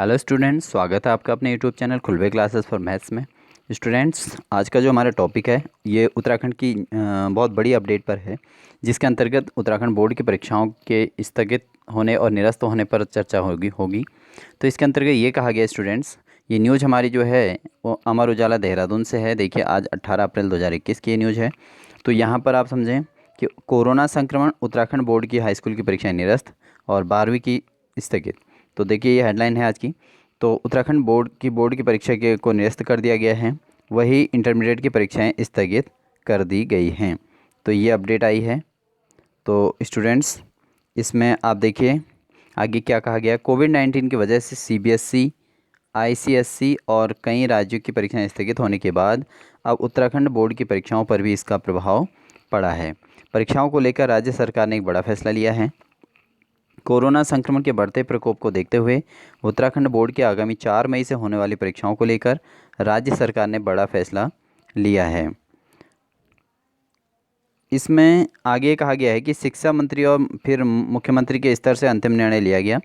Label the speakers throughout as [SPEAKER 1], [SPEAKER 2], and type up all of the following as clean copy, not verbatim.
[SPEAKER 1] Hello students, स्वागत है आपका अपने यूट्यूब चैनल खुलवे क्लासेस फॉर मैथ्स में। स्टूडेंट्स, आज का जो हमारा टॉपिक है ये उत्तराखंड की बहुत बड़ी अपडेट पर है, जिसके अंतर्गत उत्तराखंड बोर्ड की परीक्षाओं के स्थगित होने और निरस्त होने पर चर्चा होगी। तो इसके अंतर्गत ये कहा गया स्टूडेंट्स, ये न्यूज़ हमारी जो है वो अमर उजाला देहरादून से है। देखिए, आज 18 अप्रैल 2021 की ये न्यूज़ है। तो यहाँ पर आप समझें कि कोरोना संक्रमण, उत्तराखंड बोर्ड की हाई स्कूल की परीक्षाएँ निरस्त और 12वीं की स्थगित। तो देखिए, ये हेडलाइन है आज की। तो उत्तराखंड बोर्ड की परीक्षा के को निरस्त कर दिया गया है, वही इंटरमीडिएट की परीक्षाएं स्थगित कर दी गई हैं। तो ये अपडेट आई है। तो स्टूडेंट्स, इसमें आप देखिए आगे क्या कहा गया। कोविड-19 की वजह से सीबीएसई, आईसीएसई और कई राज्यों की परीक्षाएं स्थगित होने के बाद अब उत्तराखंड बोर्ड की परीक्षाओं पर भी इसका प्रभाव पड़ा है। परीक्षाओं को लेकर राज्य सरकार ने एक बड़ा फैसला लिया है। कोरोना संक्रमण के बढ़ते प्रकोप को देखते हुए उत्तराखंड बोर्ड की आगामी 4 मई से होने वाली परीक्षाओं को लेकर राज्य सरकार ने बड़ा फैसला लिया है। इसमें आगे कहा गया है कि शिक्षा मंत्री और फिर मुख्यमंत्री के स्तर से अंतिम निर्णय लिया गया।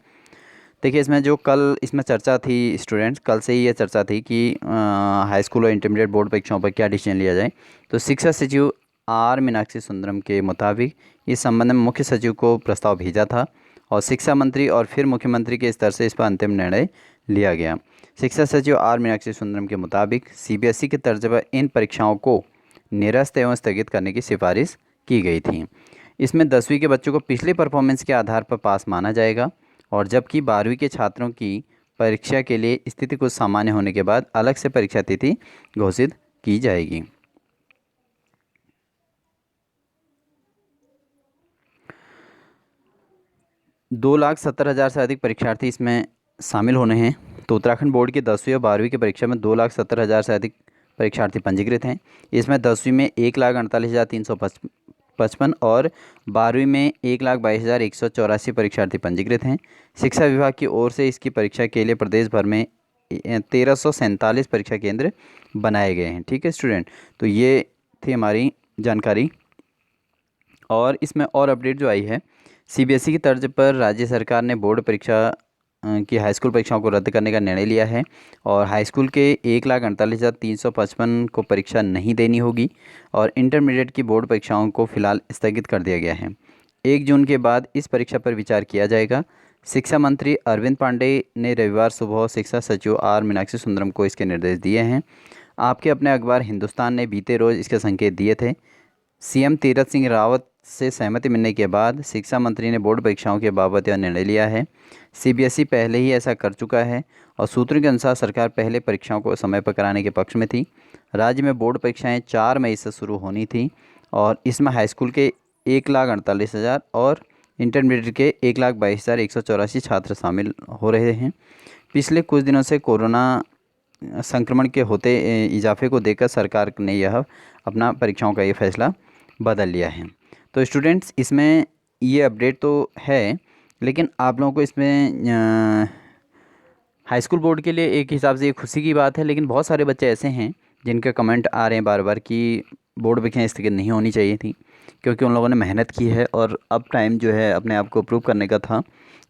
[SPEAKER 1] देखिए, इसमें चर्चा थी स्टूडेंट्स, कल से ही ये चर्चा थी कि हाई स्कूल और इंटरमीडिएट बोर्ड परीक्षाओं पर क्या डिसीजन लिया जाए। तो शिक्षा सचिव आर मीनाक्षी सुंदरम के मुताबिक इस संबंध में मुख्य सचिव को प्रस्ताव भेजा था और शिक्षा मंत्री और फिर मुख्यमंत्री के स्तर से इस पर अंतिम निर्णय लिया गया। शिक्षा सचिव आर मीनाक्षी सुंदरम के मुताबिक सीबीएसई के तर्ज पर इन परीक्षाओं को निरस्त एवं स्थगित करने की सिफारिश की गई थी। इसमें 10वीं के बच्चों को पिछले परफॉर्मेंस के आधार पर पास माना जाएगा और जबकि 12वीं के छात्रों की परीक्षा के लिए स्थिति कुछ सामान्य होने के बाद अलग से परीक्षा तिथि घोषित की जाएगी। दो लाख 70,000 से अधिक परीक्षार्थी इसमें शामिल होने हैं। तो उत्तराखंड बोर्ड की 10वीं और 12वीं की परीक्षा में 2,70,000 से अधिक परीक्षार्थी पंजीकृत हैं। इसमें 10वीं में 1,48,355 और 12वीं में 1,22,184 परीक्षार्थी पंजीकृत हैं। शिक्षा विभाग की ओर से इसकी परीक्षा के लिए प्रदेश भर में 1,347 परीक्षा केंद्र बनाए गए हैं। ठीक है स्टूडेंट, तो ये थी हमारी जानकारी। और इसमें और अपडेट जो आई है, सीबीएसई की तर्ज पर राज्य सरकार ने बोर्ड परीक्षा की हाई स्कूल परीक्षाओं को रद्द करने का निर्णय लिया है और हाई स्कूल के 1,48,355 को परीक्षा नहीं देनी होगी और इंटरमीडिएट की बोर्ड परीक्षाओं को फिलहाल स्थगित कर दिया गया है। 1 जून के बाद इस परीक्षा पर विचार किया जाएगा। शिक्षा मंत्री अरविंद पांडे ने रविवार सुबह शिक्षा सचिव आर मीनाक्षी सुंदरम को इसके निर्देश दिए हैं। आपके अपने अखबार हिंदुस्तान ने बीते रोज इसके संकेत दिए थे। सीएम तीरथ सिंह रावत से सहमति मिलने के बाद शिक्षा मंत्री ने बोर्ड परीक्षाओं के बाबत यह निर्णय लिया है। सीबीएसई पहले ही ऐसा कर चुका है और सूत्रों के अनुसार सरकार पहले परीक्षाओं को समय पर कराने के पक्ष में थी। राज्य में बोर्ड परीक्षाएं 4 मई से शुरू होनी थी और इसमें हाई स्कूल के 1,48,000 और इंटरमीडिएट के 1,22,184 छात्र शामिल हो रहे हैं। पिछले कुछ दिनों से कोरोना संक्रमण के होते इजाफे को देखकर सरकार ने यह अपना परीक्षाओं का ये फैसला बदल लिया है। तो स्टूडेंट्स, इसमें ये अपडेट तो है, लेकिन आप लोगों को इसमें हाई स्कूल बोर्ड के लिए एक हिसाब से ये खुशी की बात है, लेकिन बहुत सारे बच्चे ऐसे हैं जिनके कमेंट आ रहे हैं बार बार कि बोर्ड परीक्षाएं स्थगित नहीं होनी चाहिए थी, क्योंकि उन लोगों ने मेहनत की है और अब टाइम जो है अपने आप को प्रूव करने का था,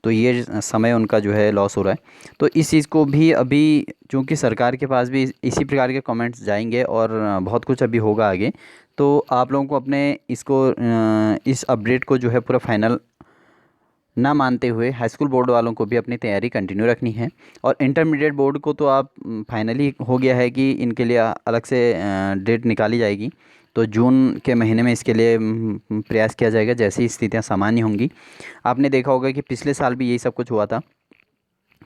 [SPEAKER 1] तो ये समय उनका जो है लॉस हो रहा है। तो इस चीज़ को भी अभी, चूँकि सरकार के पास भी इसी प्रकार के कमेंट्स जाएंगे और बहुत कुछ अभी होगा आगे, तो आप लोगों को अपने इस अपडेट को जो है पूरा फाइनल ना मानते हुए हाई स्कूल बोर्ड वालों को भी अपनी तैयारी कंटिन्यू रखनी है। और इंटरमीडिएट बोर्ड को तो आप फाइनली हो गया है कि इनके लिए अलग से डेट निकाली जाएगी। तो जून के महीने में इसके लिए प्रयास किया जाएगा जैसी ही स्थितियाँ सामान्य होंगी। आपने देखा होगा कि पिछले साल भी यही सब कुछ हुआ था।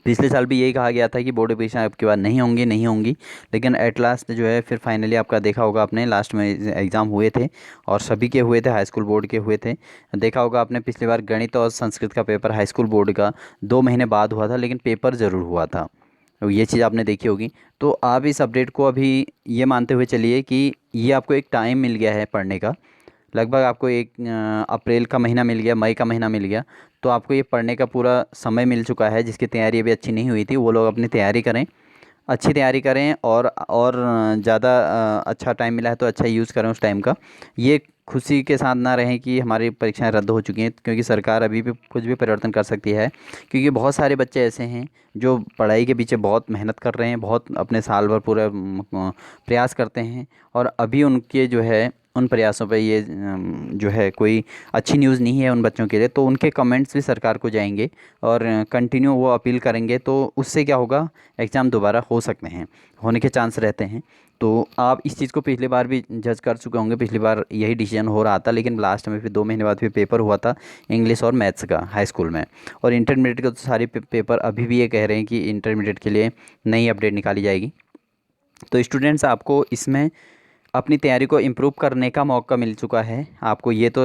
[SPEAKER 1] पिछले साल भी यही कहा गया था कि बोर्ड परीक्षाएं आपके बाद नहीं होंगी, लेकिन एट लास्ट जो है फिर फाइनली आपका देखा होगा आपने, लास्ट में एग्ज़ाम हुए थे और सभी के हुए थे, हाई स्कूल बोर्ड के हुए थे। देखा होगा आपने, पिछली बार गणित और संस्कृत का पेपर हाई स्कूल बोर्ड का 2 महीने बाद हुआ था, लेकिन पेपर ज़रूर हुआ था। तो ये चीज़ आपने देखी होगी। तो आप इस अपडेट को अभी ये मानते हुए चलिए कि ये आपको एक टाइम मिल गया है पढ़ने का। लगभग आपको एक अप्रैल का महीना मिल गया, मई का महीना मिल गया, तो आपको ये पढ़ने का पूरा समय मिल चुका है। जिसकी तैयारी अभी अच्छी नहीं हुई थी वो लोग अपनी तैयारी करें, अच्छी तैयारी करें और ज़्यादा अच्छा टाइम मिला है तो अच्छा यूज़ करें उस टाइम का। ये खुशी के साथ ना रहें कि हमारी परीक्षाएं रद्द हो चुकी हैं, क्योंकि सरकार अभी भी कुछ भी परिवर्तन कर सकती है। क्योंकि बहुत सारे बच्चे ऐसे हैं जो पढ़ाई के पीछे बहुत मेहनत कर रहे हैं, बहुत अपने साल भर पूरा प्रयास करते हैं, और अभी उनके जो है उन प्रयासों पे ये जो है कोई अच्छी न्यूज़ नहीं है उन बच्चों के लिए। तो उनके कमेंट्स भी सरकार को जाएंगे और कंटिन्यू वो अपील करेंगे, तो उससे क्या होगा, एग्ज़ाम दोबारा हो सकते हैं, होने के चांस रहते हैं। तो आप इस चीज़ को पिछली बार भी जज कर चुके होंगे, पिछली बार यही डिसीजन हो रहा था, लेकिन लास्ट में फिर 2 महीने बाद फिर पेपर हुआ था इंग्लिश और मैथ्स का हाई स्कूल में। और इंटरमीडिएट के तो सारे पेपर अभी भी ये कह रहे हैं कि इंटरमीडिएट के लिए नई अपडेट निकाली जाएगी। तो स्टूडेंट्स, आपको इसमें अपनी तैयारी को इम्प्रूव करने का मौका मिल चुका है। आपको ये तो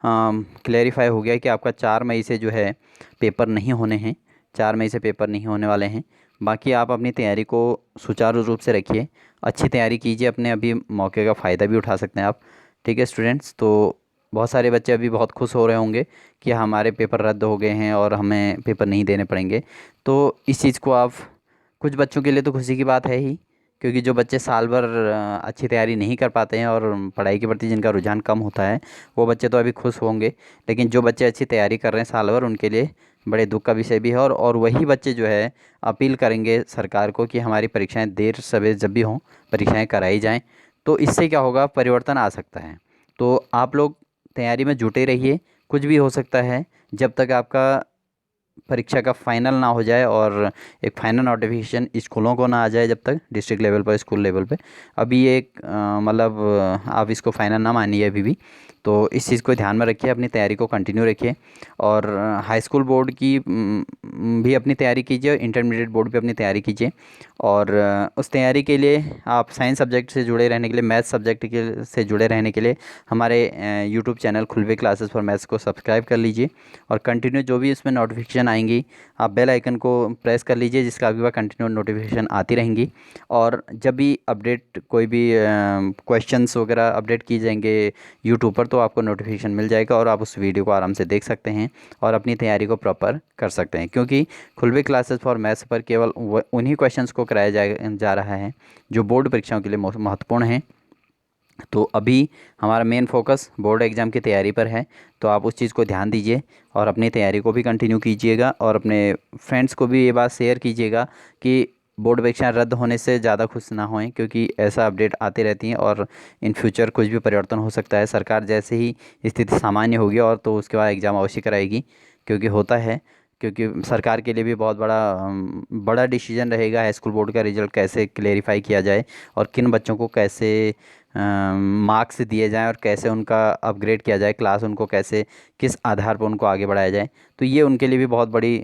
[SPEAKER 1] क्लेरिफाई हो गया कि आपका 4 मई से जो है पेपर नहीं होने हैं, 4 मई से पेपर नहीं होने वाले हैं। बाकी आप अपनी तैयारी को सुचारू रूप से रखिए, अच्छी तैयारी कीजिए, अपने अभी मौके का फ़ायदा भी उठा सकते हैं आप। ठीक है स्टूडेंट्स, तो बहुत सारे बच्चे अभी बहुत खुश हो रहे होंगे कि हमारे पेपर रद्द हो गए हैं और हमें पेपर नहीं देने पड़ेंगे। तो इस चीज़ को आप, कुछ बच्चों के लिए तो खुशी की बात है ही, क्योंकि जो बच्चे साल भर अच्छी तैयारी नहीं कर पाते हैं और पढ़ाई के प्रति जिनका रुझान कम होता है, वो बच्चे तो अभी खुश होंगे। लेकिन जो बच्चे अच्छी तैयारी कर रहे हैं साल भर, उनके लिए बड़े दुख का विषय भी है। और वही बच्चे जो है अपील करेंगे सरकार को कि हमारी परीक्षाएं देर सवेर जब भी हों, परीक्षाएं कराई जाएं। तो इससे क्या होगा, परिवर्तन आ सकता है। तो आप लोग तैयारी में जुटे रहिए, कुछ भी हो सकता है जब तक आपका परीक्षा का फाइनल ना हो जाए और एक फाइनल नोटिफिकेशन स्कूलों को ना आ जाए, जब तक डिस्ट्रिक्ट लेवल पर, स्कूल लेवल पे। अभी ये एक मतलब आप इसको फाइनल ना मानिए अभी भी। तो इस चीज़ को ध्यान में रखिए, अपनी तैयारी को कंटिन्यू रखिए, और हाई स्कूल बोर्ड की भी अपनी तैयारी कीजिए, और इंटरमीडिएट बोर्ड भी अपनी तैयारी कीजिए। और उस तैयारी के लिए आप साइंस सब्जेक्ट से जुड़े रहने के लिए, मैथ सब्जेक्ट के से जुड़े रहने के लिए हमारे यूट्यूब चैनल खुलवे क्लासेस फॉर मैथ्स को सब्सक्राइब कर लीजिए, और कंटिन्यू जो भी इसमें नोटिफिकेशन आएंगी आप बेल आइकन को प्रेस कर लीजिए, जिसका आपके पास कंटिन्यू नोटिफिकेशन आती रहेंगी। और जब भी अपडेट, कोई भी क्वेश्चंस वगैरह अपडेट किए जाएंगे यूट्यूब पर, तो आपको नोटिफिकेशन मिल जाएगा और आप उस वीडियो को आराम से देख सकते हैं और अपनी तैयारी को प्रॉपर कर सकते हैं। क्योंकि खुलवे क्लासेस फॉर मैथ्स पर केवल उन्हीं क्वेश्चंस को कराया जा रहा है जो बोर्ड परीक्षाओं के लिए महत्वपूर्ण हैं। तो अभी हमारा मेन फोकस बोर्ड एग्ज़ाम की तैयारी पर है, तो आप उस चीज़ को ध्यान दीजिए और अपनी तैयारी को भी कंटिन्यू कीजिएगा, और अपने फ्रेंड्स को भी ये बात शेयर कीजिएगा कि बोर्ड परीक्षाएं रद्द होने से ज़्यादा खुश ना होएं, क्योंकि ऐसा अपडेट आती रहती हैं और इन फ्यूचर कुछ भी परिवर्तन हो सकता है। सरकार जैसे ही स्थिति सामान्य होगी और तो उसके बाद एग्ज़ाम अवश्य कराएगी, क्योंकि होता है, क्योंकि सरकार के लिए भी बहुत बड़ा डिसीजन रहेगा हाई स्कूल बोर्ड का रिज़ल्ट कैसे क्लेरिफाई किया जाए, और किन बच्चों को कैसे मार्क्स दिए जाएं, और कैसे उनका अपग्रेड किया जाए, क्लास उनको कैसे, किस आधार पर उनको आगे बढ़ाया जाए। तो ये उनके लिए भी बहुत बड़ी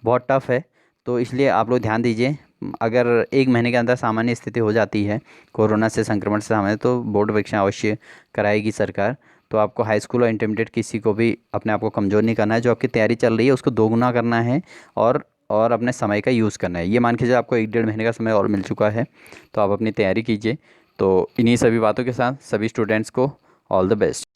[SPEAKER 1] बहुत टफ है। तो इसलिए आप लोग ध्यान दीजिए, अगर 1 महीने के अंदर सामान्य स्थिति हो जाती है कोरोना से संक्रमण से सामान्य, तो बोर्ड परीक्षा अवश्य कराएगी सरकार। तो आपको हाई स्कूल और इंटरमीडिएट किसी को भी अपने आप को कमज़ोर नहीं करना है, जो आपकी तैयारी चल रही है उसको दोगुना करना है, और अपने समय का यूज़ करना है। ये मान के चलिए आपको 1 डेढ़ महीने का समय और मिल चुका है, तो आप अपनी तैयारी कीजिए। तो इन्हीं सभी बातों के साथ सभी स्टूडेंट्स को ऑल द बेस्ट।